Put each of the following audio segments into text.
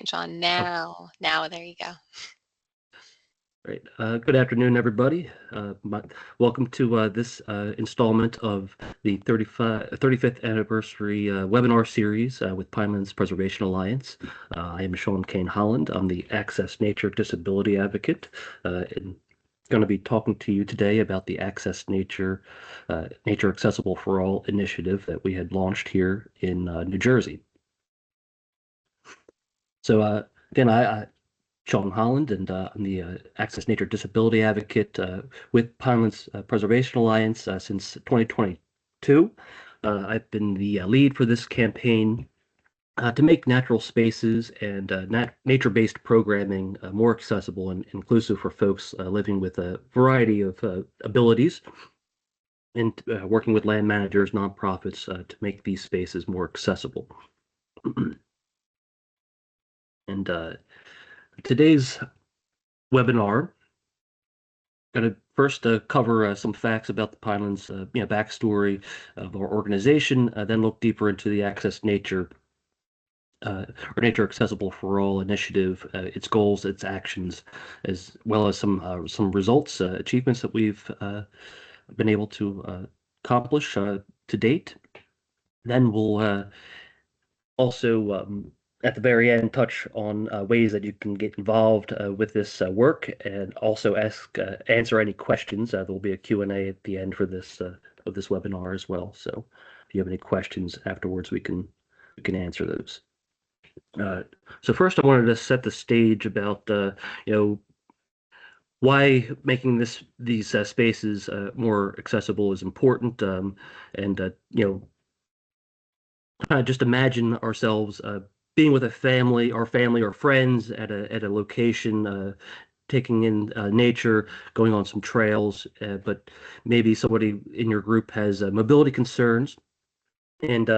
change on Oh, now. Now, there you go. great. Good afternoon, everybody. Welcome to this installment of the 35th anniversary webinar series with Pinelands Preservation Alliance. I am Sean Kane Holland. I'm the Access Nature Disability Advocate, and going to be talking to you today about the Access Nature, Nature Accessible for All initiative that we had launched here in New Jersey. So again, Sean Holland, and I'm the Access Nature Disability Advocate with Pinelands Preservation Alliance since 2022. I've been the lead for this campaign to make natural spaces and nature-based programming more accessible and inclusive for folks living with a variety of abilities, and working with land managers, nonprofits to make these spaces more accessible. And today's webinar going to first cover some facts about the Pinelands, backstory of our organization, then look deeper into the Access Nature or Nature Accessible for All initiative, its goals, its actions, as well as some results, achievements that we've been able to accomplish to date. Then we'll also at the very end touch on ways that you can get involved with this work, and also answer any questions. There will be a Q&A at the end for this of this webinar as well. So if you have any questions afterwards, we can answer those. So first, I wanted to set the stage about why making these spaces more accessible is important, and just imagine ourselves being with our family or friends at a location, taking in nature, going on some trails, but maybe somebody in your group has mobility concerns. And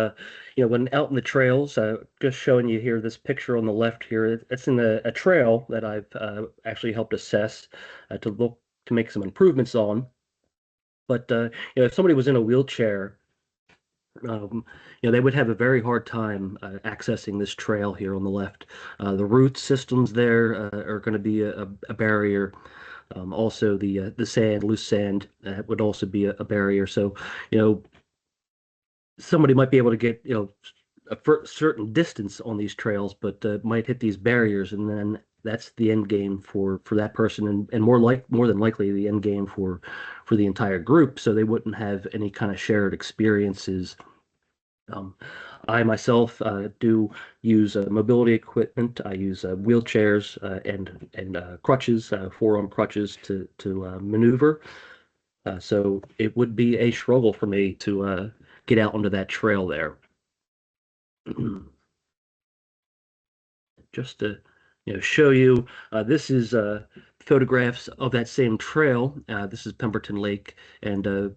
when out in the trails, just showing you here this picture on the left here, it's in a trail that I've actually helped assess to make some improvements on. But if somebody was in a wheelchair, they would have a very hard time accessing this trail here on the left. The root systems there are going to be a barrier. Also, the sand, loose sand, would also be a barrier. So, somebody might be able to get a certain distance on these trails, but might hit these barriers, and then that's the end game for that person, and more than likely the end game for the entire group. So they wouldn't have any kind of shared experiences. I myself do use mobility equipment. I use wheelchairs and crutches, forearm crutches to maneuver. So it would be a struggle for me to get out onto that trail there. Just to show you, this is photographs of that same trail. This is Pemberton Lake, and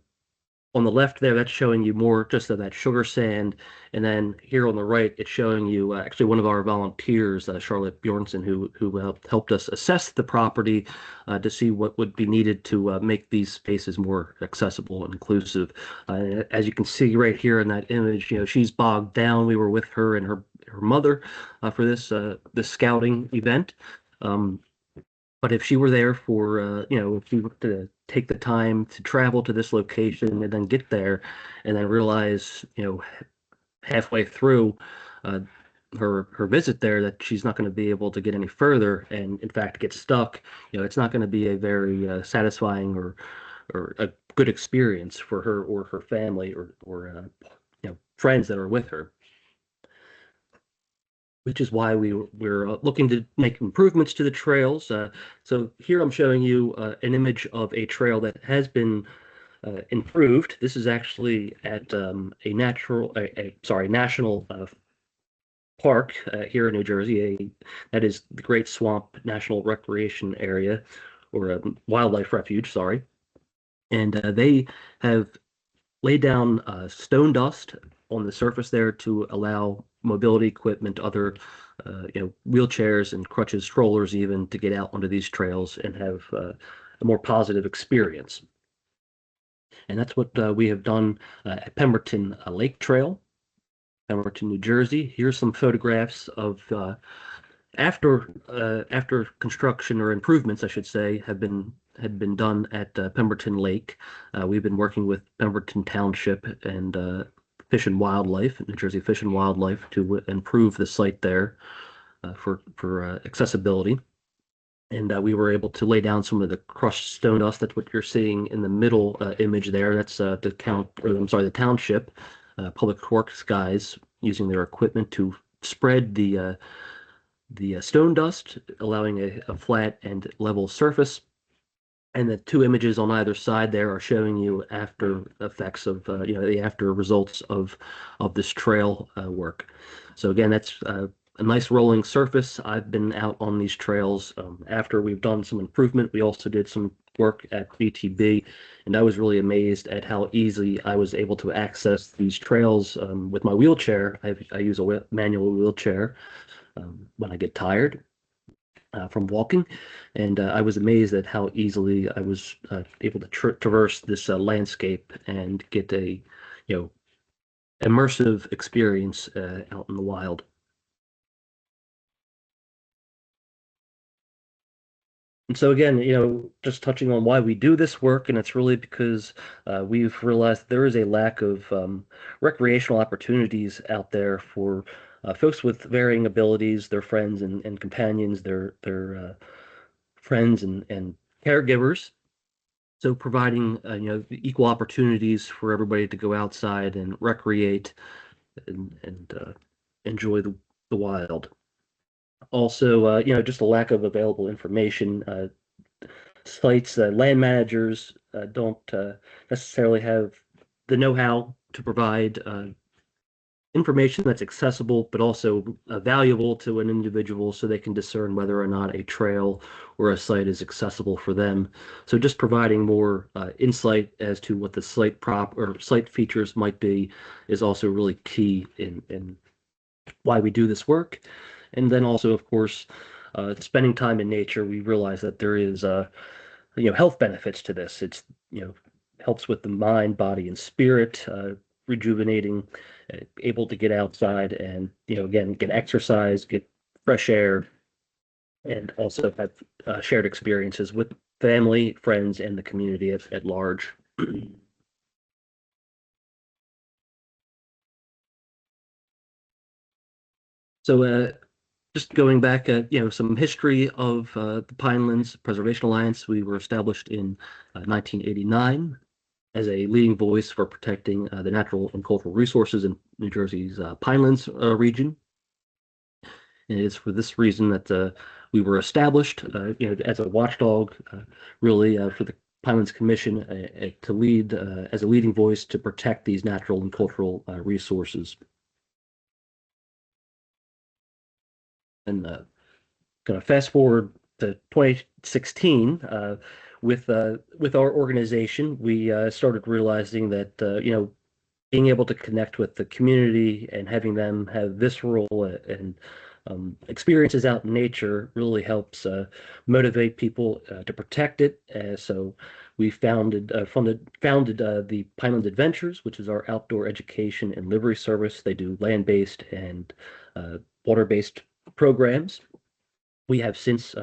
on the left there, that's showing you more just of that sugar sand. And then here on the right, it's showing you actually one of our volunteers, Charlotte Bjornson, who helped us assess the property to see what would be needed to make these spaces more accessible and inclusive. As you can see right here in that image, she's bogged down. We were with her and her mother for this scouting event. But if she were there for, if she were to take the time to travel to this location and then get there and then realize, halfway through her visit there that she's not going to be able to get any further, and in fact get stuck, it's not going to be a very satisfying or a good experience for her or her family or friends that are with her. Which is why we're looking to make improvements to the trails. So here I'm showing you an image of a trail that has been improved. This is actually at a national park here in New Jersey. That is the Great Swamp National Recreation Area, or a wildlife refuge, sorry. And they have laid down stone dust on the surface there to allow mobility equipment, other wheelchairs and crutches, strollers even, to get out onto these trails and have a more positive experience. And that's what we have done at Pemberton Lake Trail, Pemberton, New Jersey. Here's some photographs of After construction or improvements, I should say, had been done at Pemberton Lake, we've been working with Pemberton Township and Fish and Wildlife, New Jersey Fish and Wildlife, to improve the site there for accessibility. And we were able to lay down some of the crushed stone dust. That's what you're seeing in the middle image there. That's the township, public works guys using their equipment to spread the stone dust, allowing a flat and level surface. And the two images on either side there are showing you after effects of the after results of this trail work. So again, that's a nice rolling surface. I've been out on these trails after we've done some improvement. We also did some work at BTB, and I was really amazed at how easily I was able to access these trails with my wheelchair. I use a manual wheelchair when I get tired from walking, and I was amazed at how easily I was able to traverse this landscape and get a you immersive experience out in the wild. And so again, just touching on why we do this work, and it's really because we've realized there is a lack of recreational opportunities out there for folks with varying abilities, their friends and companions, their friends and caregivers. So providing equal opportunities for everybody to go outside and recreate and enjoy the wild. Also, just a lack of available information. Sites, land managers don't necessarily have the know-how to provide information that's accessible, but also valuable to an individual so they can discern whether or not a trail or a site is accessible for them. So just providing more insight as to what the site prop or site features might be is also really key in why we do this work. And then also, of course, spending time in nature, we realize that there is health benefits to this. It's helps with the mind, body, and spirit, rejuvenating, able to get outside and again get exercise, get fresh air, and also have shared experiences with family, friends, and the community at large. So, just going back, some history of the Pinelands Preservation Alliance. We were established in 1989 as a leading voice for protecting the natural and cultural resources in New Jersey's Pinelands region. And it is for this reason that we were established, as a watchdog, really for the Pinelands Commission to lead as a leading voice to protect these natural and cultural resources. And kind of fast forward to 2016, with our organization, we started realizing that being able to connect with the community and having them have visceral and experiences out in nature really helps motivate people to protect it. So we founded the Pineland Adventures, which is our outdoor education and livery service. They do land-based and water-based programs. We have since,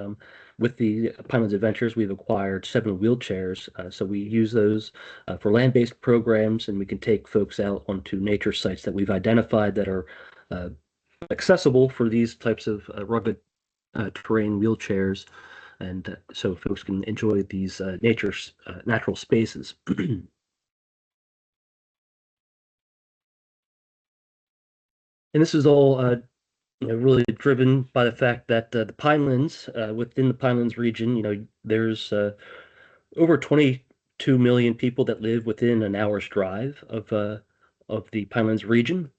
with the Pinelands Adventures, we've acquired 7 wheelchairs. So we use those for land-based programs, and we can take folks out onto nature sites that we've identified that are uh, accessible for these types of rugged terrain wheelchairs, and so folks can enjoy these natural spaces. And this is all really driven by the fact that the Pinelands, within the Pinelands region, there's over 22 million people that live within an hour's drive of the Pinelands region.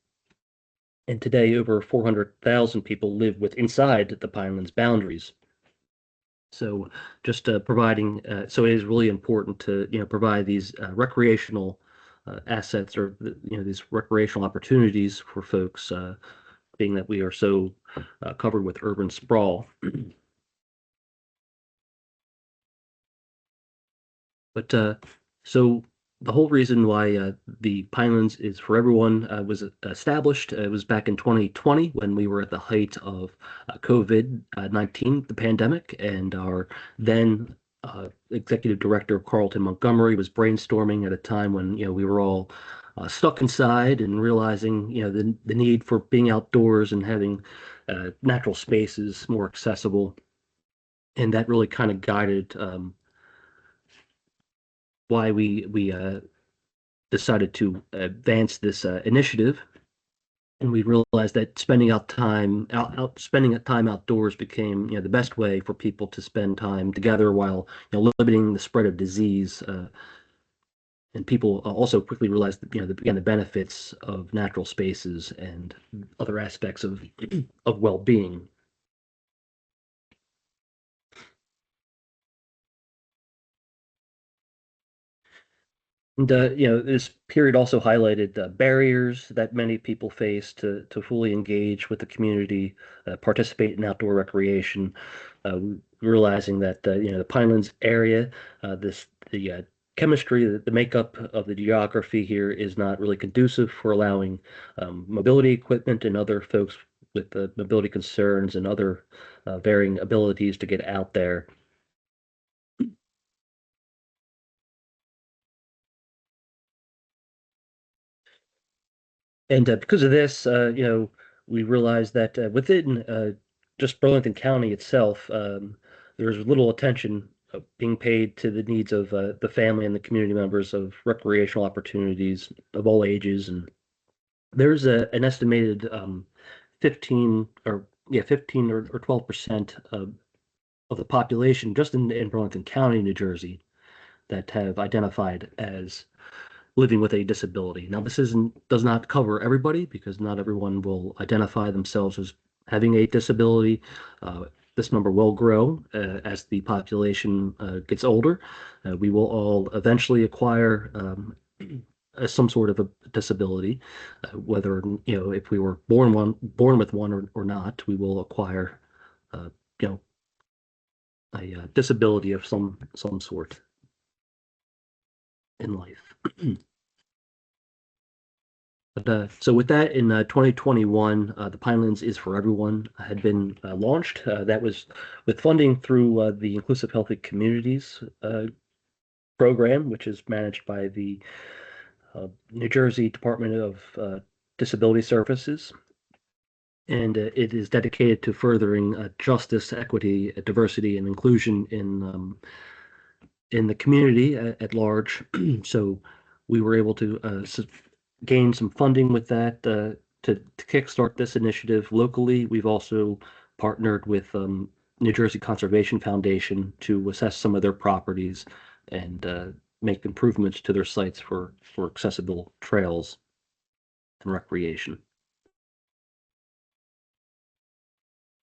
And today, over 400,000 people live inside the Pinelands boundaries. So just providing, so it is really important to, provide these recreational assets or, these recreational opportunities for folks, being that we are so covered with urban sprawl. But so the whole reason why the Pinelands is for everyone was established. It was back in 2020 when we were at the height of COVID-19, the pandemic, and our then executive director, Carlton Montgomery, was brainstorming at a time when we were all stuck inside and realizing the need for being outdoors and having natural spaces more accessible, and that really kind of guided why we decided to advance this initiative, and we realized that spending time outdoors became the best way for people to spend time together while limiting the spread of disease. And people also quickly realized that again the benefits of natural spaces and other aspects of well-being. And this period also highlighted barriers that many people face to fully engage with the community, participate in outdoor recreation, realizing that the Pinelands area, this the chemistry, the makeup of the geography here is not really conducive for allowing mobility equipment and other folks with mobility concerns and other varying abilities to get out there. And because of this, we realized that within just Burlington County itself, there's little attention being paid to the needs of the family and the community members of recreational opportunities of all ages. And there's an estimated 15 or 12% of the population just in Burlington County, New Jersey, that have identified as living with a disability. Now, this does not cover everybody because not everyone will identify themselves as having a disability. This number will grow as the population gets older. We will all eventually acquire some sort of a disability, whether if we were born with one or not, we will acquire you know a disability of some sort in life. But, so with that, in 2021, the Pinelands is for Everyone had been launched. That was with funding through the Inclusive Healthy Communities program, which is managed by the New Jersey Department of Disability Services. And it is dedicated to furthering justice, equity, diversity, and inclusion in the community at large. So we were able to gain some funding with that to kickstart this initiative locally. We've also partnered with New Jersey Conservation Foundation to assess some of their properties and make improvements to their sites for accessible trails and recreation.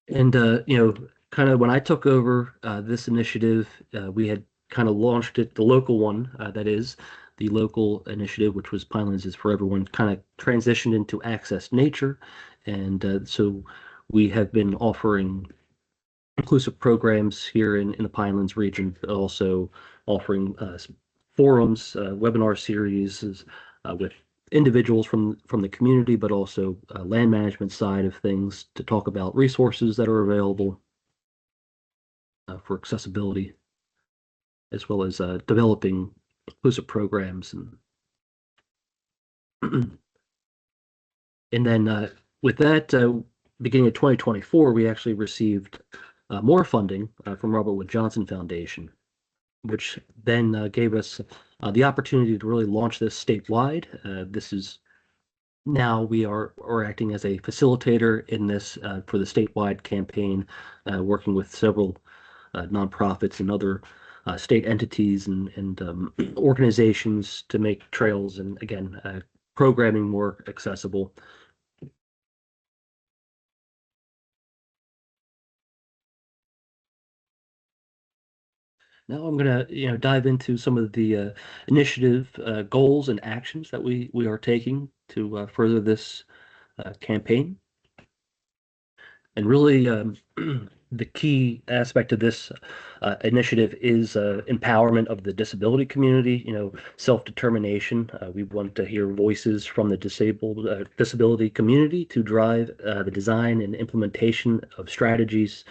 And kind of when I took over this initiative, we had kind of launched it, the local one, that is, the local initiative, which was Pinelands is for Everyone, kind of transitioned into Access Nature. And so we have been offering inclusive programs here in the Pinelands region, but also offering forums, webinar series with individuals from the community, but also land management side of things to talk about resources that are available for accessibility, as well as developing inclusive programs. And and then with that, beginning of 2024, we actually received more funding from Robert Wood Johnson Foundation, which then gave us the opportunity to really launch this statewide. This is now we're acting as a facilitator in this for the statewide campaign, working with several nonprofits and other state entities and organizations to make trails and again programming more accessible. Now I'm gonna dive into some of the initiative goals and actions that we are taking to further this campaign. And really, the key aspect of this initiative is empowerment of the disability community, self-determination. We want to hear voices from the disabled disability community to drive the design and implementation of strategies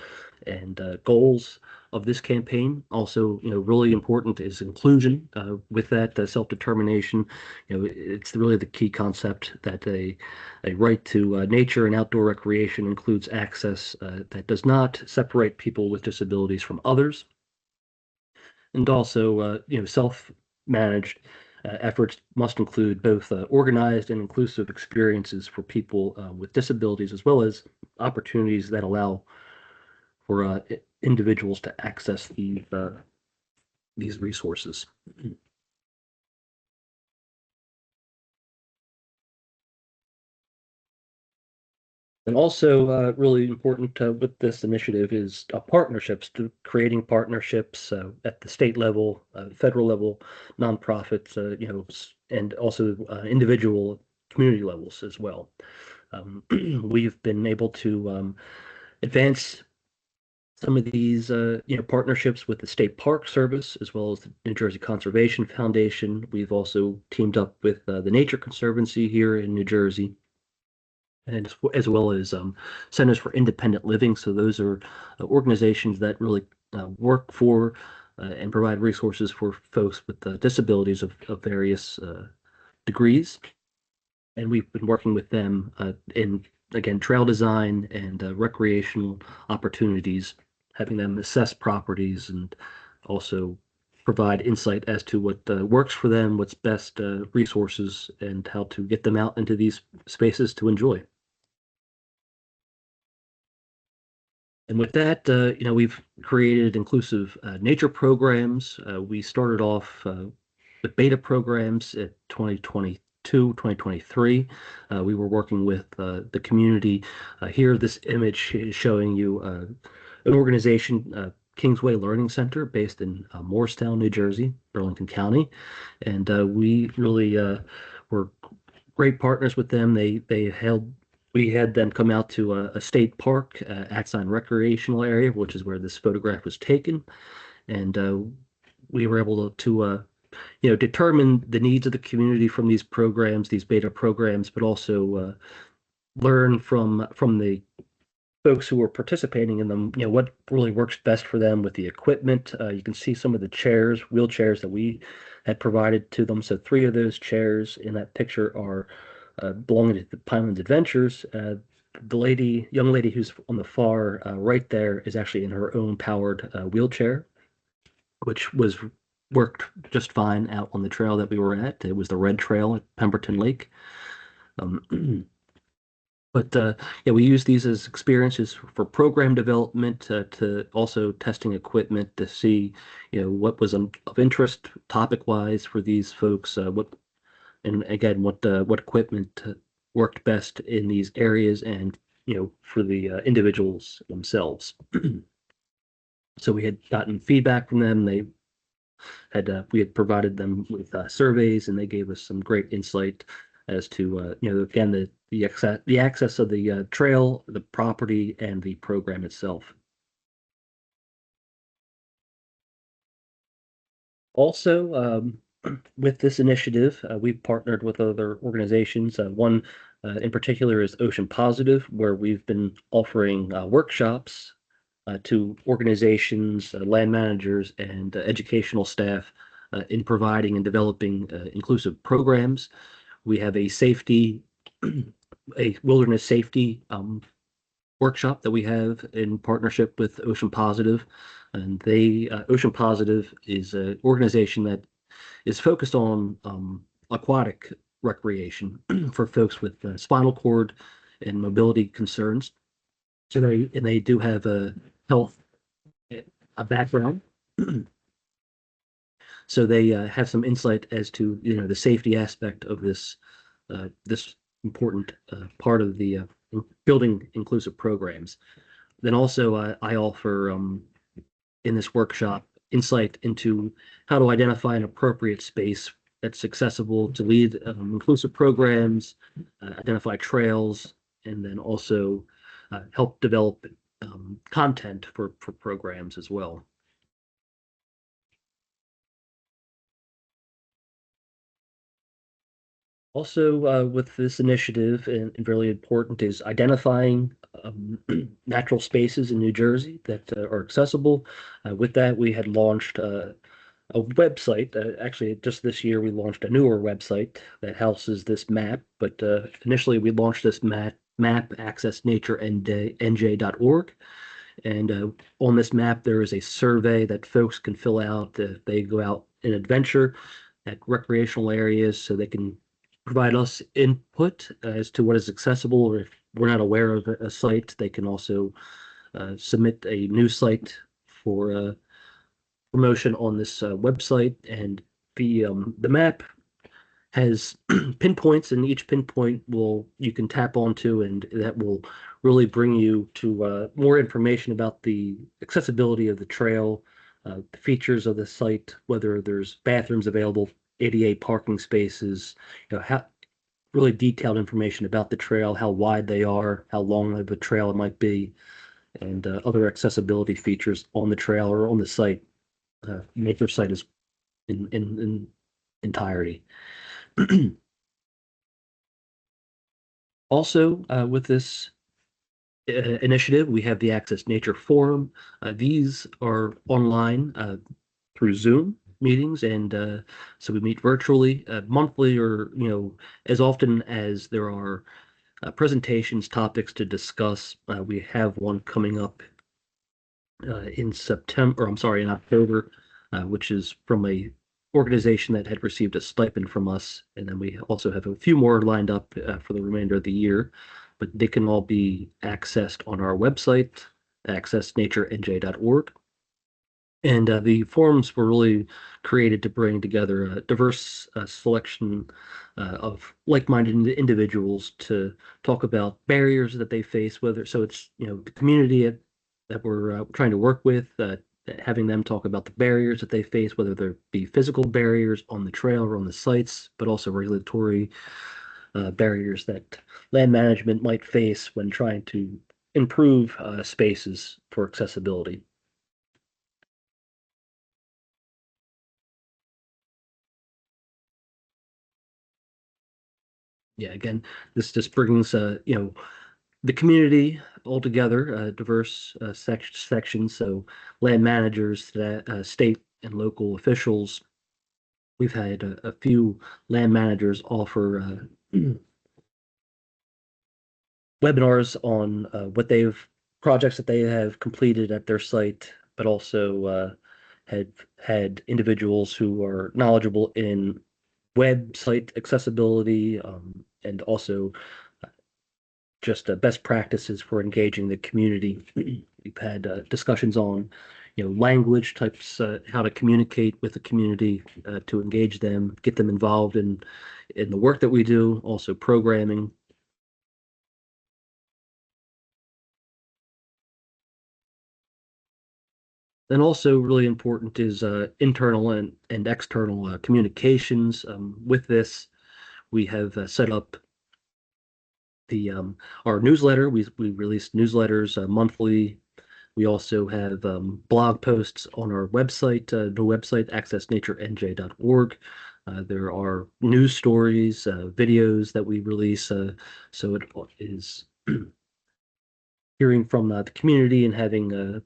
and goals of this campaign. Also, really important is inclusion with that self-determination. It's really the key concept that a right to nature and outdoor recreation includes access that does not separate people with disabilities from others, and also, self-managed efforts must include both organized and inclusive experiences for people with disabilities, as well as opportunities that allow for individuals to access these resources. And also, really important with this initiative is partnerships, to creating partnerships at the state level, federal level, nonprofits, and also individual community levels as well. We've been able to advance some of these, partnerships with the State Park Service as well as the New Jersey Conservation Foundation. We've also teamed up with the Nature Conservancy here in New Jersey, and as well as Centers for Independent Living. So those are organizations that really work for and provide resources for folks with disabilities of various degrees. And we've been working with them in, again, trail design and recreational opportunities, having them assess properties and also provide insight as to what works for them, what's best resources, and how to get them out into these spaces to enjoy. And with that, we've created inclusive nature programs. We started off with beta programs at 2022, 2023. We were working with the community. Here, this image is showing you an organization, Kingsway Learning Center, based in Morristown, New Jersey, Burlington County. And we really were great partners with them. They held We had them come out to a state park, Axon Recreational Area, which is where this photograph was taken, and we were able determine the needs of the community from these programs, these beta programs, but also learn from the folks who were participating in them, what really works best for them with the equipment. You can see some of the wheelchairs that we had provided to them. So three of those chairs in that picture are belonging to the Pinelands Adventures. The young lady who's on the far right there is actually in her own powered wheelchair, which was worked just fine out on the trail that we were at. It was the Red Trail at Pemberton Lake. But yeah, we use these as experiences for program development, to also testing equipment to see, what was of interest topic-wise for these folks, and again, what equipment worked best in these areas and, for the individuals themselves. So we had gotten feedback from them. We had provided them with surveys, and they gave us some great insight as to, again, the access of the trail, the property, and the program itself. Also, with this initiative, we've partnered with other organizations. One in particular is Ocean Positive, where we've been offering workshops to organizations, land managers, and educational staff in providing and developing inclusive programs. We have a wilderness safety workshop that we have in partnership with Ocean Positive. And Ocean Positive is an organization that is focused on aquatic recreation for folks with spinal cord and mobility concerns. So they do have a health a background. So they have some insight as to, the safety aspect of this important part of the building inclusive programs. Then also I offer in this workshop insight into how to identify an appropriate space that's accessible to lead inclusive programs, identify trails, and then also help develop content for programs as well. Also, with this initiative, and really important, is identifying natural spaces in New Jersey that are accessible. With that, we had launched a website. Actually, just this year, we launched a newer website that houses this map. But initially, we launched this map accessnaturenj.org. And on this map, there is a survey that folks can fill out if they go out in adventure at recreational areas so they can provide us input as to what is accessible, or if we're not aware of a site, they can also submit a new site for promotion on this website. And the map has pinpoints, and each pinpoint will you can tap onto, and that will really bring you to more information about the accessibility of the trail, the features of the site, whether there's bathrooms available, ADA parking spaces, how really detailed information about the trail, how wide they are, how long of a trail it might be, and other accessibility features on the trail or on the site. Make your site is in entirety. Also, with this initiative, we have the Access Nature Forum. These are online through Zoom meetings, and so we meet virtually monthly, or as often as there are presentations, topics to discuss. We have one coming up in September, or I'm sorry, in October, which is from a organization that had received a stipend from us. And then we also have a few more lined up for the remainder of the year, but they can all be accessed on our website, accessnaturenj.org. And the forums were really created to bring together a diverse selection of like-minded individuals to talk about barriers that they face, whether so it's the community that we're trying to work with, having them talk about the barriers that they face, whether there be physical barriers on the trail or on the sites, but also regulatory barriers that land management might face when trying to improve spaces for accessibility. Yeah, again, this just brings the community all together, diverse sections. So land managers, state and local officials. We've had a few land managers offer webinars on what they've projects that they have completed at their site, but also had had individuals who are knowledgeable in website accessibility, and also just best practices for engaging the community. We've had discussions on, language types, how to communicate with the community to engage them, get them involved in the work that we do, also programming. And also really important is internal and external communications. With this, we have set up the our newsletter. We release newsletters monthly. We also have blog posts on our website, the website accessnaturenj.org. There are news stories, videos that we release. So it is hearing from the community and having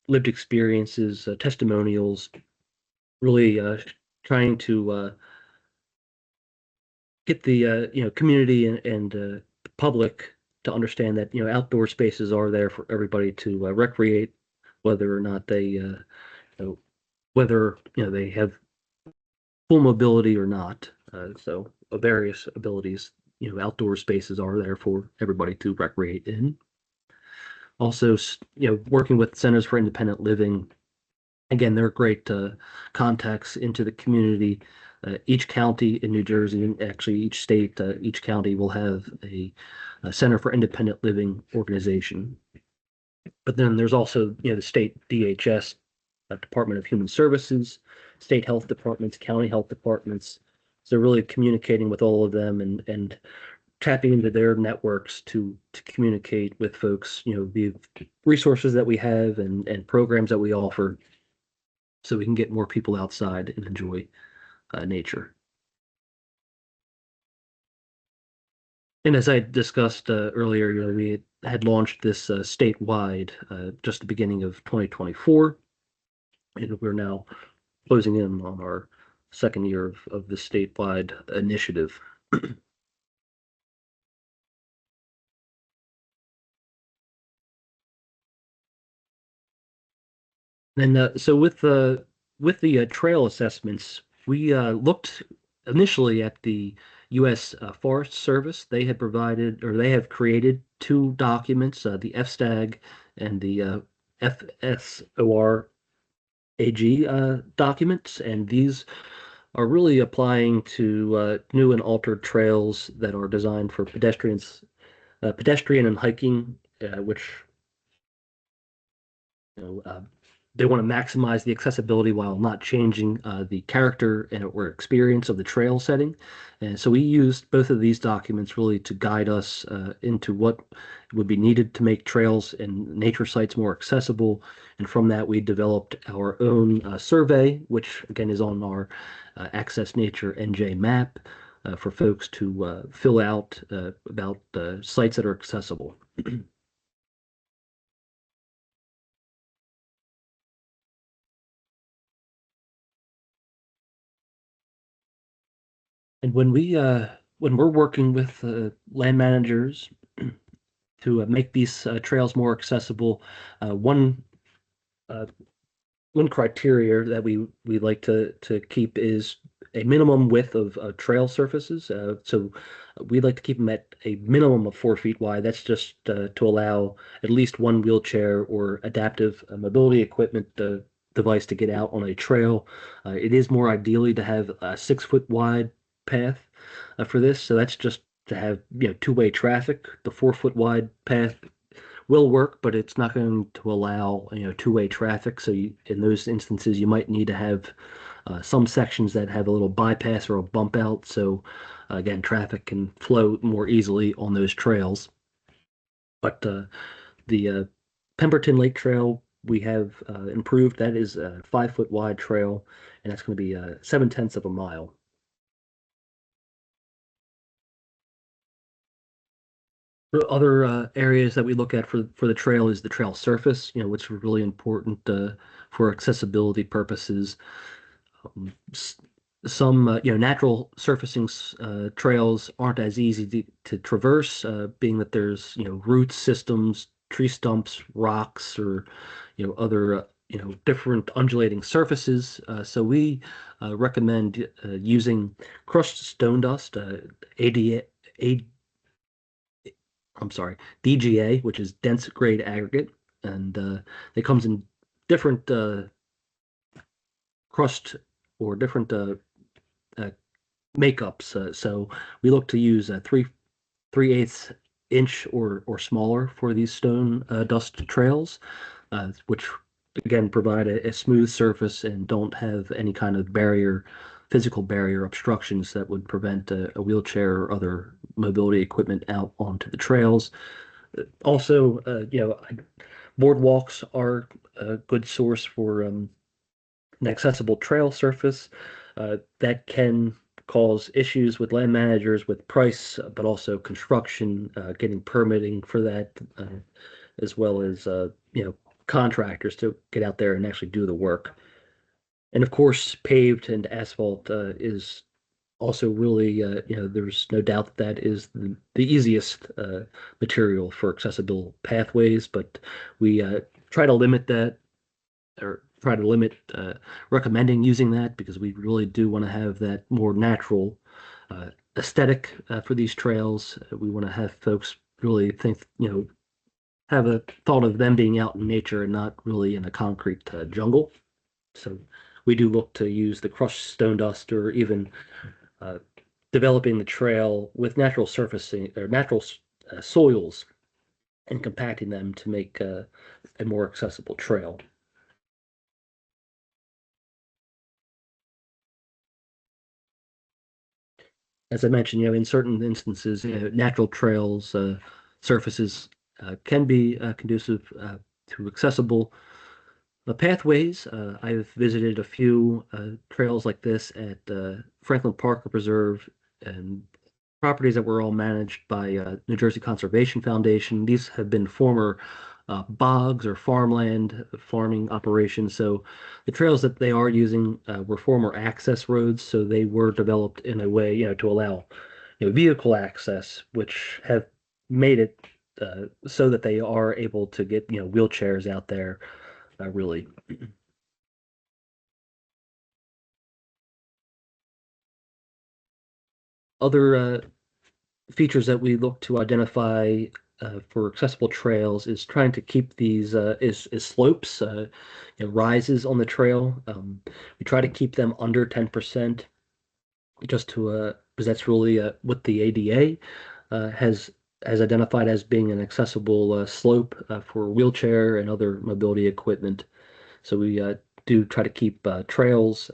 lived experiences, testimonials, really trying to get the community and the public to understand that outdoor spaces are there for everybody to recreate, whether or not they know, whether they have full mobility or not. So various abilities, outdoor spaces are there for everybody to recreate in. Also, working with Centers for Independent Living. Again, they're great contacts into the community. Each county in New Jersey, and actually each state, each county will have a Center for Independent Living organization. But then there's also, the state DHS, Department of Human Services, state health departments, county health departments. So really communicating with all of them and tapping into their networks to communicate with folks, the resources that we have and programs that we offer so we can get more people outside and enjoy nature. And as I discussed earlier, we had launched this statewide just the beginning of 2024, and we're now closing in on our second year of this statewide initiative. And so with the trail assessments, we looked initially at the U.S. Forest Service. They had provided, or they have created two documents, the FSTAG and the FSORAG documents, and these are really applying to new and altered trails that are designed for pedestrian and hiking, which you know, uh, they want to maximize the accessibility while not changing the character and or experience of the trail setting. And so we used both of these documents really to guide us into what would be needed to make trails and nature sites more accessible. And from that, we developed our own survey, which again is on our Access Nature NJ map for folks to fill out about sites that are accessible. And when we're working with land managers to make these trails more accessible, one uh, one criteria that we like to keep is a minimum width of trail surfaces. So we like to keep them at a minimum of 4 feet wide. That's just to allow at least one wheelchair or adaptive mobility equipment device to get out on a trail. It is more ideally to have a 6 foot wide path for this. So that's just to have two-way traffic. The 4 foot wide path will work, but it's not going to allow two-way traffic. So in those instances, you might need to have some sections that have a little bypass or a bump out. So again, traffic can flow more easily on those trails. But the Pemberton Lake Trail we have improved. That is a 5 foot wide trail, and that's going to be 7/10 of a mile. The other areas that we look at for the trail is the trail surface, which is really important for accessibility purposes. Um, s- some natural surfacing trails aren't as easy to traverse, being that there's root systems, tree stumps, rocks, or other different undulating surfaces. So we recommend using crushed stone dust, ADA, I'm sorry, DGA, which is dense grade aggregate, and it comes in different crust or different uh, makeups. So we look to use a 3/8 inch or smaller for these stone dust trails, which again provide a smooth surface and don't have any kind of physical barrier obstructions that would prevent a wheelchair or other mobility equipment out onto the trails. Also, boardwalks are a good source for an accessible trail surface that can cause issues with land managers with price, but also construction, getting permitting for that, as well as contractors to get out there and actually do the work. And of course, paved and asphalt is also really, there's no doubt that that is the easiest material for accessible pathways, but we try to limit that or try to limit recommending using that because we really do want to have that more natural aesthetic for these trails. We want to have folks really think, have a thought of them being out in nature and not really in a concrete jungle. So we do look to use the crushed stone dust or even uh, developing the trail with natural surfacing or natural soils and compacting them to make a more accessible trail. as I mentioned, in certain instances, natural trails, surfaces can be conducive to accessible pathways. I've visited a few trails like this at Franklin Park Preserve and properties that were all managed by New Jersey Conservation Foundation. These have been former bogs or farmland farming operations. So the trails that they are using were former access roads. So they were developed in a way, to allow, vehicle access, which have made it so that they are able to get, wheelchairs out there, really. Other features that we look to identify for accessible trails is trying to keep these is slopes, rises on the trail. We try to keep them under 10% just to because that's really what the ADA has identified as being an accessible slope for wheelchair and other mobility equipment. So we do try to keep trails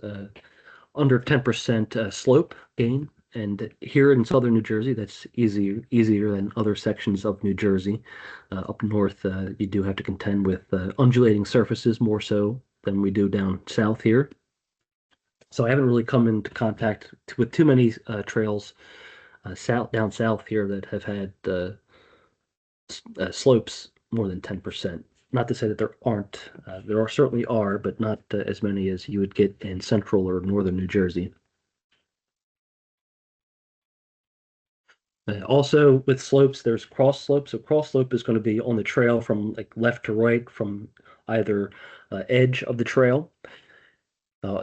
under 10% slope gain. And here in southern New Jersey, that's easier than other sections of New Jersey. Up north, you do have to contend with undulating surfaces more so than we do down south here. So I haven't really come into contact with too many trails down south here that have had slopes more than 10%. Not to say that there aren't, there are certainly are, but not as many as you would get in central or northern New Jersey. Also, with slopes, there's cross slope. So cross slope is going to be on the trail from like left to right from either edge of the trail,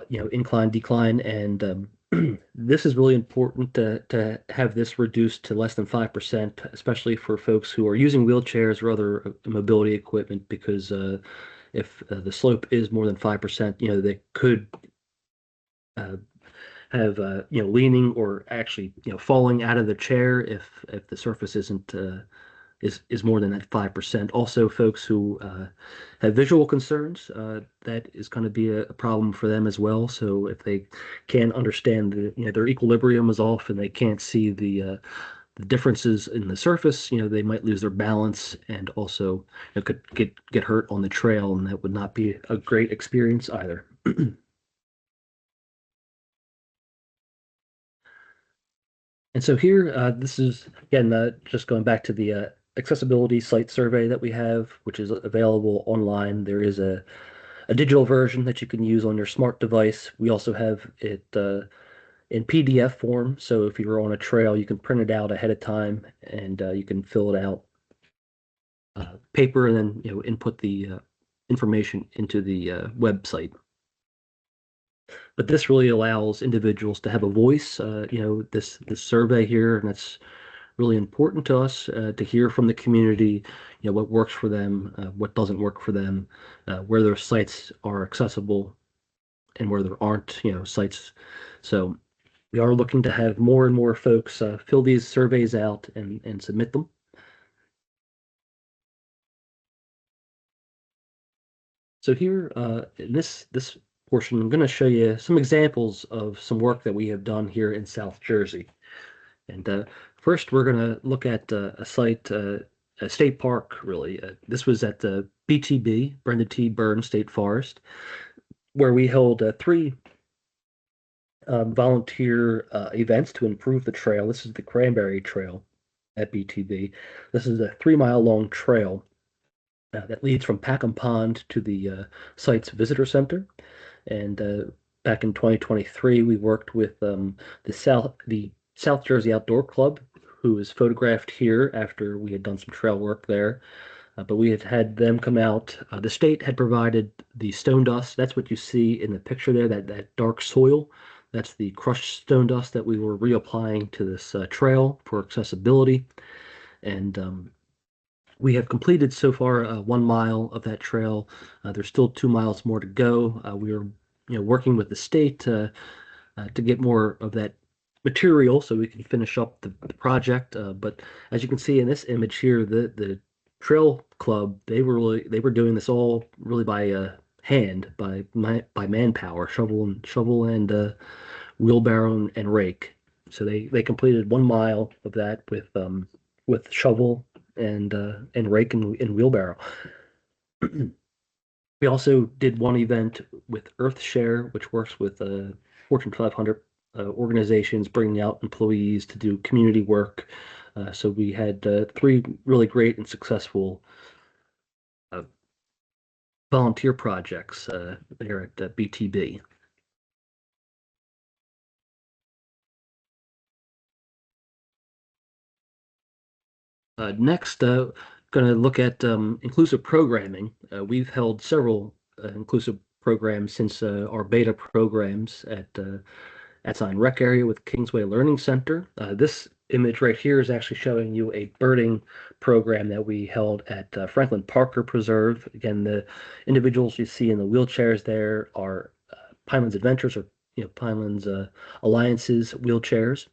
incline, decline, and this is really important to have this reduced to less than 5%, especially for folks who are using wheelchairs or other mobility equipment, because if the slope is more than 5%, they could uh, have leaning or actually falling out of the chair if the surface isn't is more than that 5%. Also, folks who have visual concerns, that is going to be a problem for them as well. So if they can't understand their equilibrium is off and they can't see the differences in the surface, they might lose their balance and also could get hurt on the trail, and that would not be a great experience either. And so here, this is again just going back to the accessibility site survey that we have, which is available online. There is a digital version that you can use on your smart device. We also have it in PDF form. So if you're on a trail, you can print it out ahead of time and you can fill it out paper and then input the information into the website. But this really allows individuals to have a voice. This survey here, and that's really important to us to hear from the community, what works for them, what doesn't work for them, where their sites are accessible and where there aren't, sites. So we are looking to have more and more folks fill these surveys out and submit them. So here in this portion, I'm going to show you some examples of some work that we have done here in South Jersey. And first, we're going to look at a site, a state park, really. This was at the BTB, Brenda T. Burns State Forest, where we held three volunteer events to improve the trail. This is the Cranberry Trail at BTB. This is a 3 mile long trail that leads from Packham Pond to the site's visitor center. And back in 2023, we worked with the South Jersey Outdoor Club, who is photographed here after we had done some trail work there. But we had them come out. The state had provided the stone dust. That's what you see in the picture there, that dark soil. That's the crushed stone dust that we were reapplying to this trail for accessibility. And we have completed so far 1 mile of that trail. There's still 2 miles more to go. We are, working with the state to get more of that material so we can finish up the project. But as you can see in this image here, the trail club they were doing this all really by hand, by manpower, shovel and wheelbarrow and rake. So they completed 1 mile of that with shovel and rake and wheelbarrow. We also did one event with EarthShare, which works with Fortune 500 organizations, bringing out employees to do community work. So we had three really great and successful uh, volunteer projects there at BTB. Next, going to look at inclusive programming. We've held several inclusive programs since our beta programs at Sign Rec area with Kingsway Learning Center. This image right here is actually showing you a birding program that we held at Franklin Parker Preserve. Again, the individuals you see in the wheelchairs there are Pinelands Adventures or Pinelands Alliance's wheelchairs.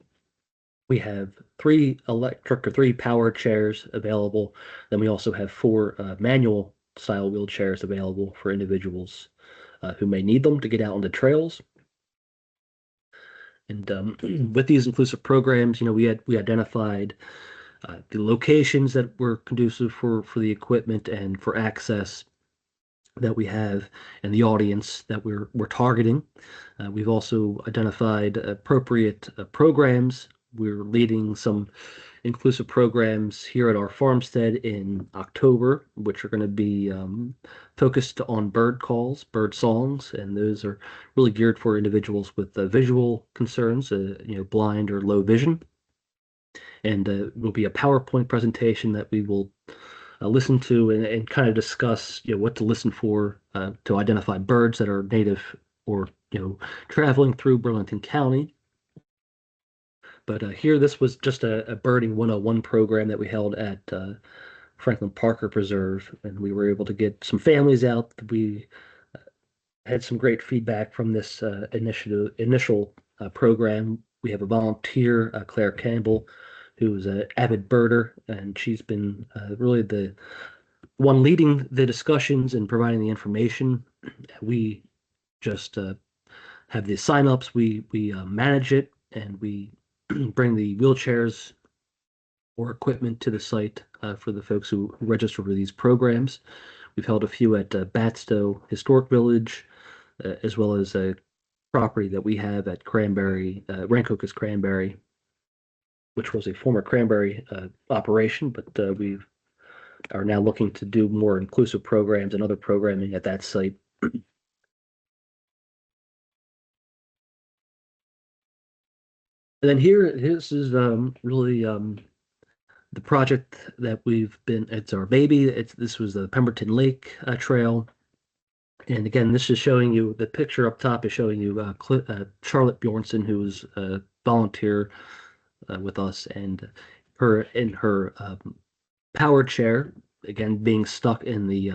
We have three electric or three power chairs available. Then we also have four manual style wheelchairs available for individuals who may need them to get out on the trails. And with these inclusive programs, we identified the locations that were conducive for the equipment and for access that we have and the audience that we're targeting. We've also identified appropriate programs. We're leading some inclusive programs here at our farmstead in October, which are going to be focused on bird calls, bird songs, and those are really geared for individuals with visual concerns, blind or low vision. And will be a PowerPoint presentation that we will listen to and kind of discuss, what to listen for to identify birds that are native or traveling through Burlington County. But here, this was just a birding 101 program that we held at Franklin Parker Preserve, and we were able to get some families out. We had some great feedback from this initial program. We have a volunteer, Claire Campbell, who's an avid birder, and she's been really the one leading the discussions and providing the information. We just have the sign-ups, we manage it, and we bring the wheelchairs or equipment to the site for the folks who register for these programs. We've held a few at Batstow Historic Village, as well as a property that we have at Cranberry, Rancocas Cranberry, which was a former Cranberry operation, but we are now looking to do more inclusive programs and other programming at that site. And then here, this is really the project that it's our baby. This was the Pemberton Lake Trail. And again, this is showing you, the picture up top is showing you Charlotte Bjornson, who was a volunteer with us, and her in her power chair, again being stuck in the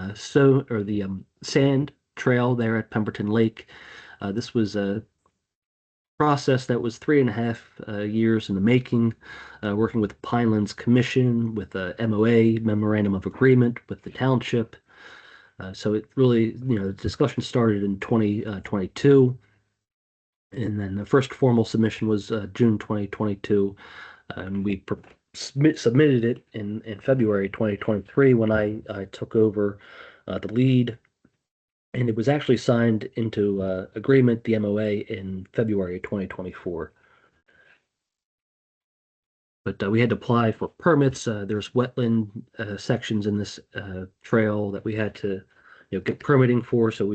sand trail there at Pemberton Lake. This was a process that was 3.5 years in the making, working with the Pinelands Commission, with a MOA, Memorandum of Agreement, with the township. So it really, the discussion started in 2022, and then the first formal submission was June 2022, and we submitted it in February 2023 when I took over the lead, and it was actually signed into agreement, the MOA, in February 2024. But we had to apply for permits. There's wetland sections in this trail that we had to, get permitting for. So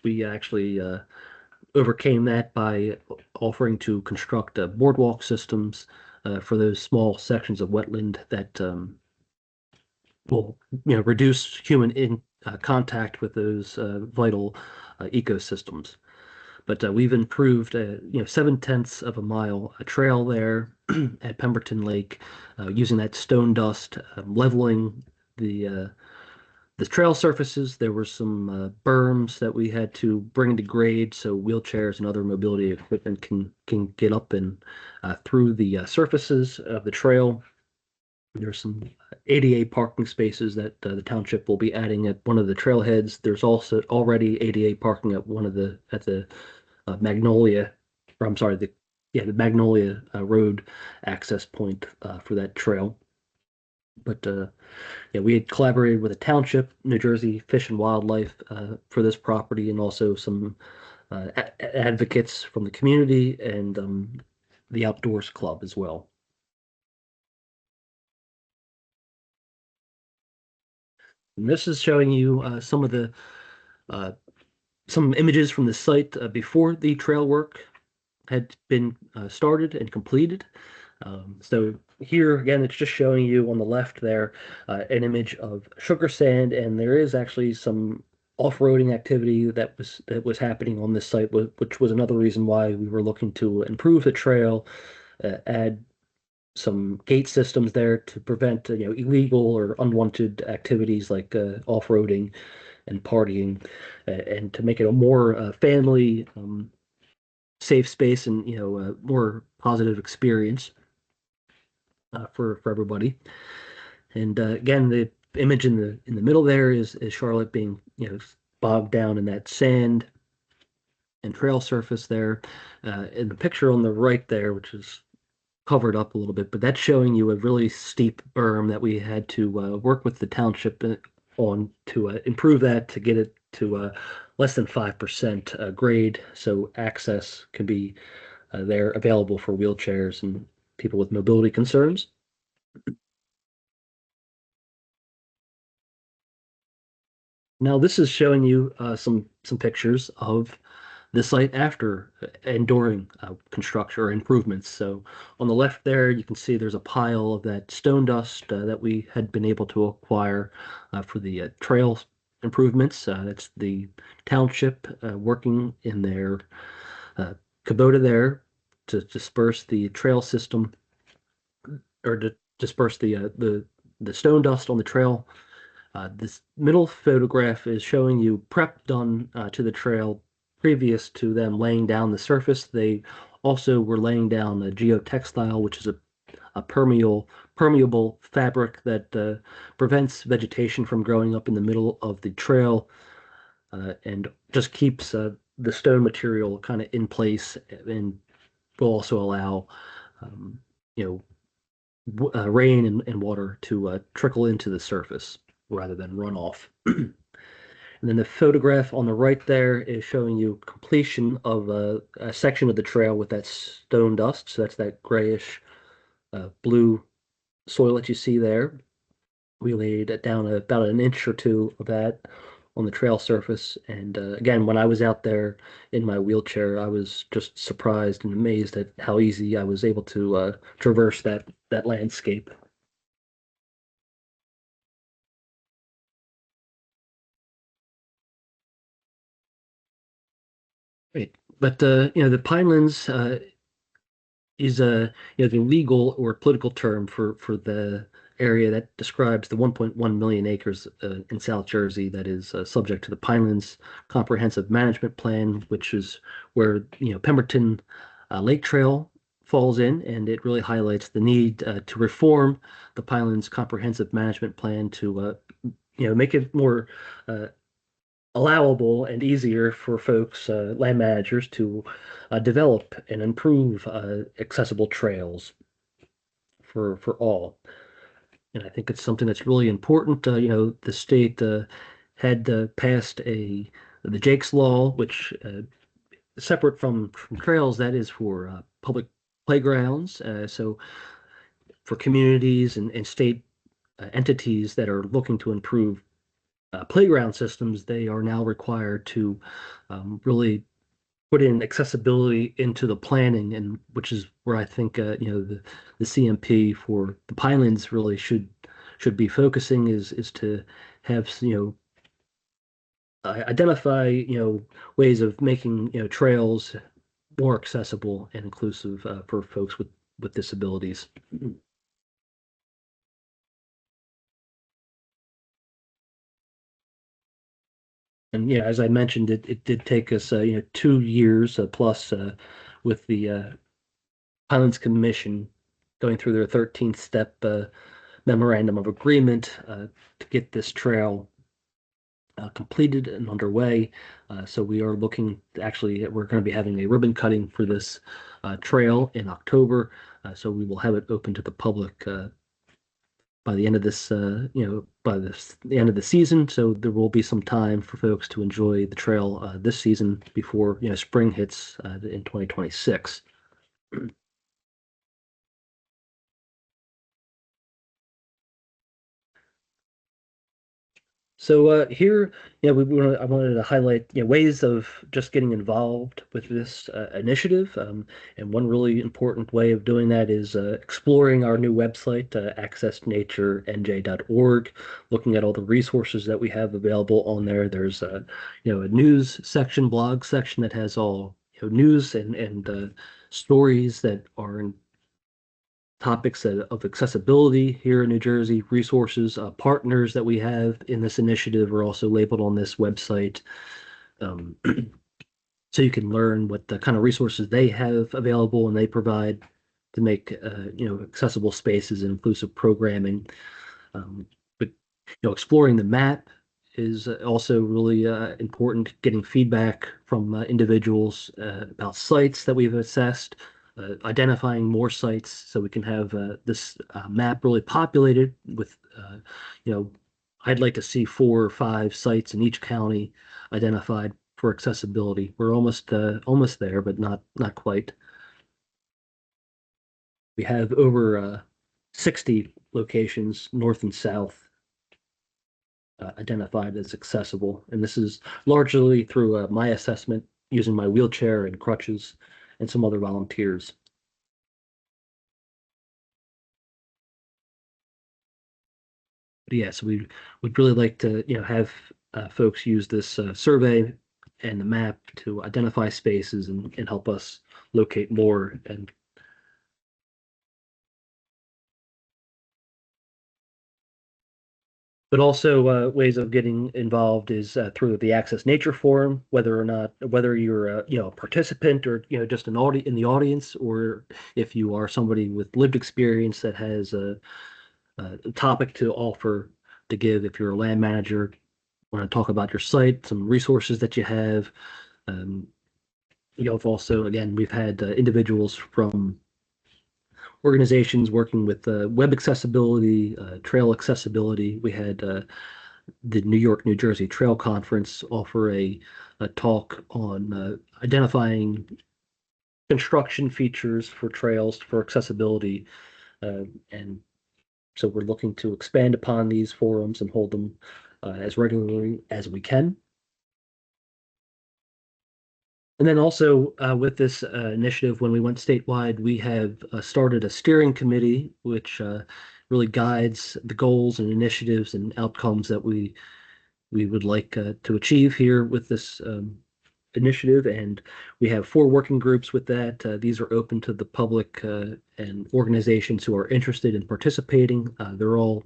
we actually overcame that by offering to construct boardwalk systems for those small sections of wetland that will, reduce human contact with those vital ecosystems. But we've improved, 7/10 of a mile a trail there at Pemberton Lake, using that stone dust, leveling the trail surfaces. There were some berms that we had to bring to grade so wheelchairs and other mobility equipment can get up and through the surfaces of the trail. There's some ADA parking spaces that the township will be adding at one of the trailheads. There's also already ADA parking at the Magnolia, or I'm sorry, yeah, the Magnolia Road access point for that trail. But yeah, we had collaborated with the township, New Jersey Fish and Wildlife for this property, and also some advocates from the community and the Outdoors Club as well. And this is showing you uh, some images from the site before the trail work had been started and completed. So here again, it's just showing you on the left there an image of sugar sand, and there is actually some off-roading activity that was happening on this site, which was another reason why we were looking to improve the trail, add some gate systems there to prevent illegal or unwanted activities like off-roading and partying, and to make it a more family safe space and a more positive experience for everybody. And again, the image in the middle there is Charlotte being bogged down in that sand and trail surface there. And the picture on the right there, which is covered up a little bit, but that's showing you a really steep berm that we had to work with the township on to improve that to get it to less than 5% grade, so access can be there available for wheelchairs and people with mobility concerns. Now this is showing you some pictures of the site after and during construction or improvements. So on the left there, you can see there's a pile of that stone dust that we had been able to acquire for the trail improvements. That's the township working in their uh, Kubota there to disperse the trail system or to disperse the stone dust on the trail. This middle photograph is showing you prep done to the trail previous to them laying down the surface. They also were laying down a geotextile, which is a permeable fabric that prevents vegetation from growing up in the middle of the trail and just keeps the stone material kind of in place and will also allow um, you know rain and water to trickle into the surface rather than run off. And then the photograph on the right there is showing you completion of a section of the trail with that stone dust. So that's that grayish blue soil that you see there. We laid it down about an inch or two of that on the trail surface. And again, when I was out there in my wheelchair, I was just surprised and amazed at how easy I was able to traverse that landscape. Right. But the Pinelands is the legal or political term for the area that describes the 1.1 million acres in South Jersey that is subject to the Pinelands Comprehensive Management Plan, which is where Pemberton Lake Trail falls in, and it really highlights the need to reform the Pinelands Comprehensive Management Plan to make it more uh, allowable and easier for folks, land managers, to develop and improve accessible trails for all. And I think it's something that's really important. The state had passed the Jake's Law, which separate from trails, that is for public playgrounds. So for communities and state entities that are looking to improve playground systems, they are now required to really put in accessibility into the planning, and which is where I think the CMP for the Pinelands really should be focusing is to have identify ways of making trails more accessible and inclusive for folks with disabilities. And yeah, as I mentioned, it did take us 2 years plus with the Highlands Commission going through their 13th step memorandum of agreement to get this trail completed and underway. So we are looking to actually, we're going to be having a ribbon cutting for this trail in October. So we will have it open to the public by the end of this, by the end of the season. So there will be some time for folks to enjoy the trail this season before, spring hits in 2026. So here, I wanted to highlight ways of just getting involved with this initiative. And one really important way of doing that is exploring our new website, accessnaturenj.org, looking at all the resources that we have available on there. There's a news section, blog section that has all news and stories that are topics of accessibility here in New Jersey, resources, partners that we have in this initiative are also labeled on this website. Um, so you can learn what the kind of resources they have available and they provide to make accessible spaces and inclusive programming. But exploring the map is also really important. Getting feedback from individuals about sites that we've assessed, identifying more sites so we can have this map really populated with, you know, I'd like to see 4 or 5 sites in each county identified for accessibility. We're almost there, but not quite. We have over 60 locations north and south identified as accessible. And this is largely through my assessment using my wheelchair and crutches and some other volunteers. But yeah, so we'd really like to, have folks use this survey and the map to identify spaces and help us locate more. And but also ways of getting involved is through the Access Nature Forum, whether you're a participant or just an in the audience, or if you are somebody with lived experience that has a topic to offer to give. If you're a land manager, want to talk about your site, some resources that you have. Um, have also, again, we've had individuals from organizations working with web accessibility, trail accessibility. We had the New York, New Jersey Trail Conference offer a talk on identifying construction features for trails for accessibility. And so we're looking to expand upon these forums and hold them as regularly as we can. And then also with this initiative, when we went statewide, we have started a steering committee, which really guides the goals and initiatives and outcomes that we would like to achieve here with this initiative. And we have 4 working groups with that. These are open to the public and organizations who are interested in participating. They're all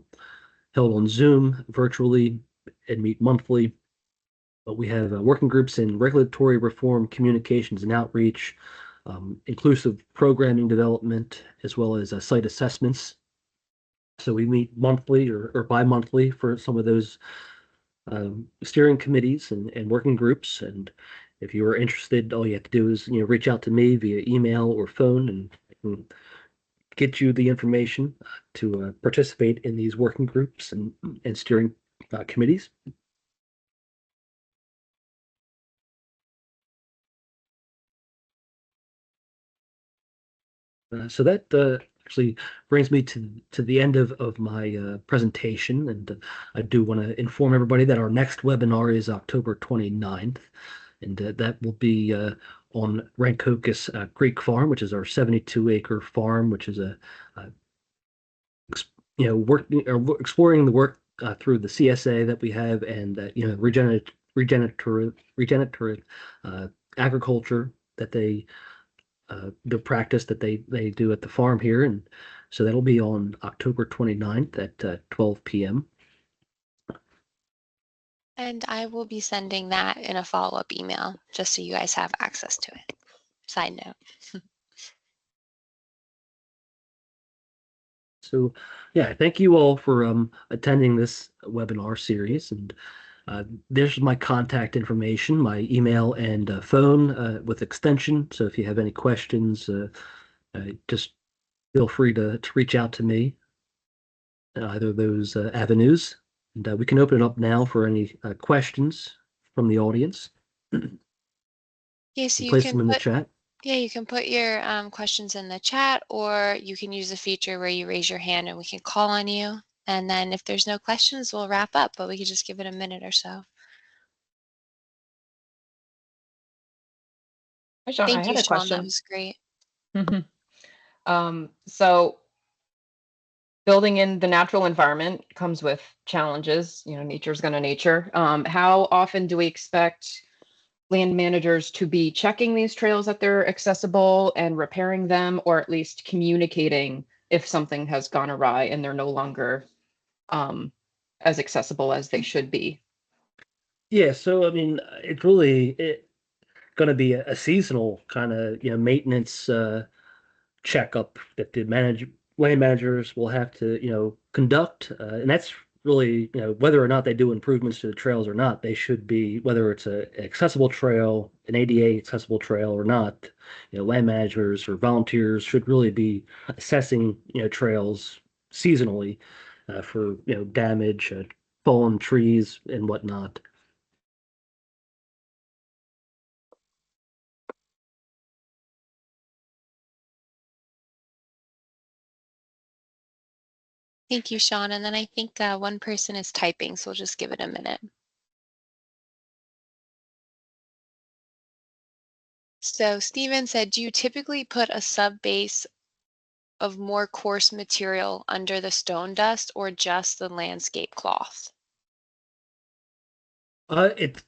held on Zoom virtually and meet monthly. But we have working groups in regulatory reform, communications and outreach, inclusive programming development, as well as site assessments. So we meet monthly or bi-monthly for some of those steering committees and working groups. And if you are interested, all you have to do is reach out to me via email or phone, and I can get you the information to participate in these working groups and steering committees. So that actually brings me to the end of my presentation, and I do want to inform everybody that our next webinar is October 29th, and that will be on Rancocas Creek Farm, which is our 72-acre farm, which is a working or exploring the work through the CSA that we have, and regenerative agriculture that the practice that they do at the farm here. And so that'll be on October 29th at 12 p.m. And I will be sending that in a follow-up email just so you guys have access to it. Side note. So yeah, thank you all for attending this webinar series. And There's my contact information, my email and phone with extension. So if you have any questions, just feel free to reach out to me in either of those avenues. And we can open it up now for any questions from the audience Yeah, so and you place can them in the put chat. yeah, you can put your questions in the chat, or you can use a feature where you raise your hand and we can call on you. And then if there's no questions, we'll wrap up, but we could just give it a minute or so. Hi, Sean, I Thank had you, a Sean. That question. was great. So building in the natural environment comes with challenges. You know, nature's gonna nature. How often do we expect land managers to be checking these trails that they're accessible and repairing them, or at least communicating if something has gone awry and they're no longer um, as accessible as they should be? Yeah, so I mean, it's really going to be a seasonal kind of maintenance checkup that the land managers will have to conduct, and that's really whether or not they do improvements to the trails or not. They should be whether it's an accessible trail, an ADA accessible trail or not. Land managers or volunteers should really be assessing trails seasonally for damage, fallen trees and whatnot. Thank you, Sean. And then I think one person is typing, so we'll just give it a minute. So Steven said, do you typically put a sub base of more coarse material under the stone dust or just the landscape cloth? It's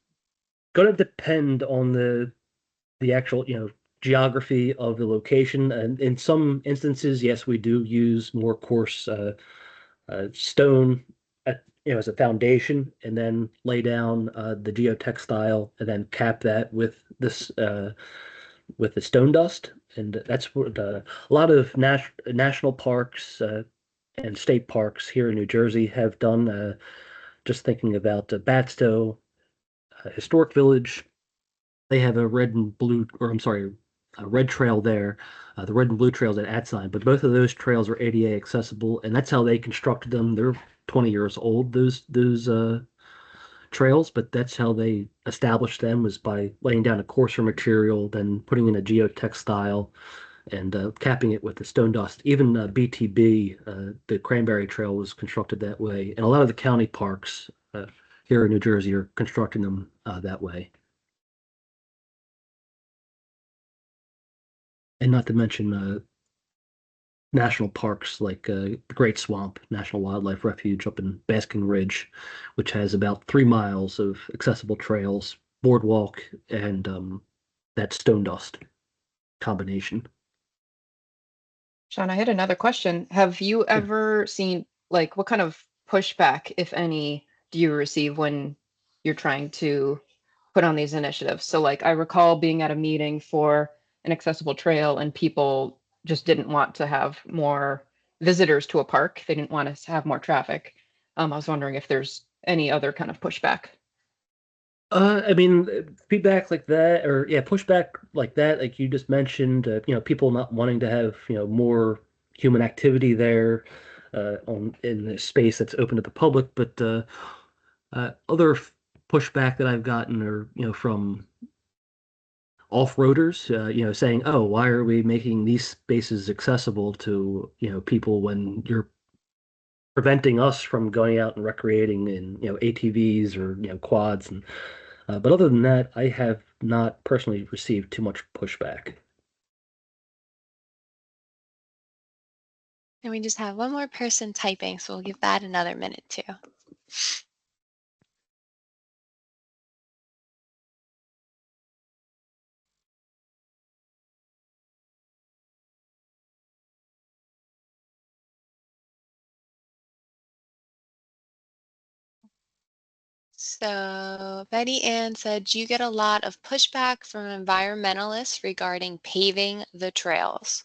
going to depend on the actual, geography of the location. And in some instances, yes, we do use more coarse stone as a foundation, and then lay down the geotextile, and then cap that with the stone dust. And that's what a lot of national parks and state parks here in New Jersey have done. Just thinking about Batsto Historic Village, they have a red and blue, or I'm sorry, a red trail there. The red and blue trails at Atzine, but both of those trails are ADA accessible, and that's how they constructed them. They're 20 years old, those trails, but that's how they established them was by laying down a coarser material, then putting in a geotextile and capping it with the stone dust. Even BTB, the Cranberry Trail, was constructed that way, and a lot of the county parks here in New Jersey are constructing them that way. And not to mention national parks like the Great Swamp National Wildlife Refuge up in Basking Ridge, which has about 3 miles of accessible trails, boardwalk, and that stone dust combination. Sean, I had another question. Have you Yeah. ever seen, like, what kind of pushback, if any, do you receive when you're trying to put on these initiatives? So, like, I recall being at a meeting for an accessible trail, and people just didn't want to have more visitors to a park. They didn't want us to have more traffic. I was wondering if there's any other kind of pushback. I mean, feedback like that, or yeah, pushback like that, like you just mentioned, people not wanting to have, more human activity there, on in a space that's open to the public. But other pushback that I've gotten are, from off-roaders, saying, "Oh, why are we making these spaces accessible to, people when you're preventing us from going out and recreating in, ATVs or, quads?" And but other than that, I have not personally received too much pushback. And we just have one more person typing, so we'll give that another minute too. So Betty Ann said, do you get a lot of pushback from environmentalists regarding paving the trails?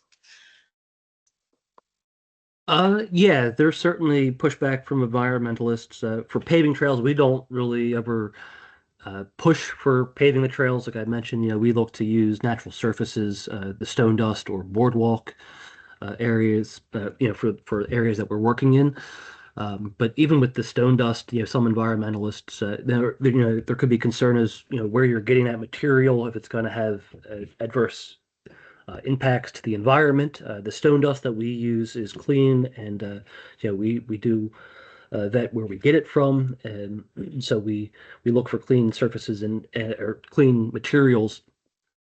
Yeah, there's certainly pushback from environmentalists. For paving trails, we don't really ever push for paving the trails. Like I mentioned, we look to use natural surfaces, the stone dust or boardwalk areas, for areas that we're working in. But even with the stone dust, some environmentalists, there could be concern as, where you're getting that material, if it's going to have adverse impacts to the environment. The stone dust that we use is clean, and we do vet where we get it from, and so we look for clean surfaces and or clean materials.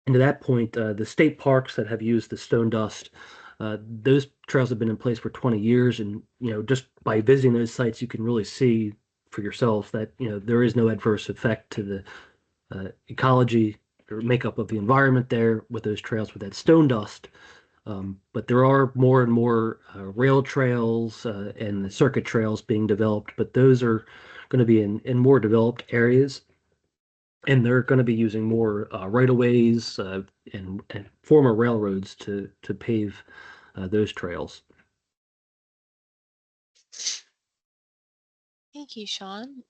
And to that point, the state parks that have used the stone dust, those trails have been in place for 20 years, and just by visiting those sites, you can really see for yourself that there is no adverse effect to the ecology or makeup of the environment there with those trails with that stone dust. But there are more and more rail trails and circuit trails being developed, but those are going to be in more developed areas, and they're going to be using more right-of-ways and former railroads to pave those trails. Thank you, Sean.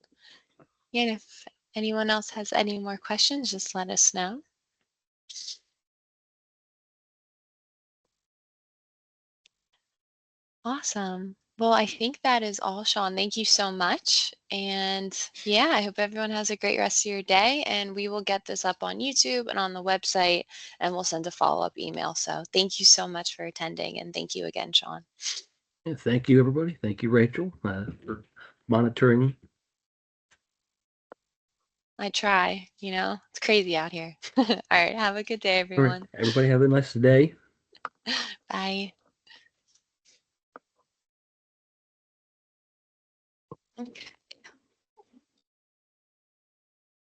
And if anyone else has any more questions, just let us know. Awesome. Well, I think that is all, Sean. Thank you so much. And yeah, I hope everyone has a great rest of your day. And we will get this up on YouTube and on the website, and we'll send a follow-up email. So thank you so much for attending. And thank you again, Sean. Yeah, thank you, everybody. Thank you, Rachel, for monitoring. I try, it's crazy out here. All right. Have a good day, All right, everyone. everybody have a nice day. Bye. Okay.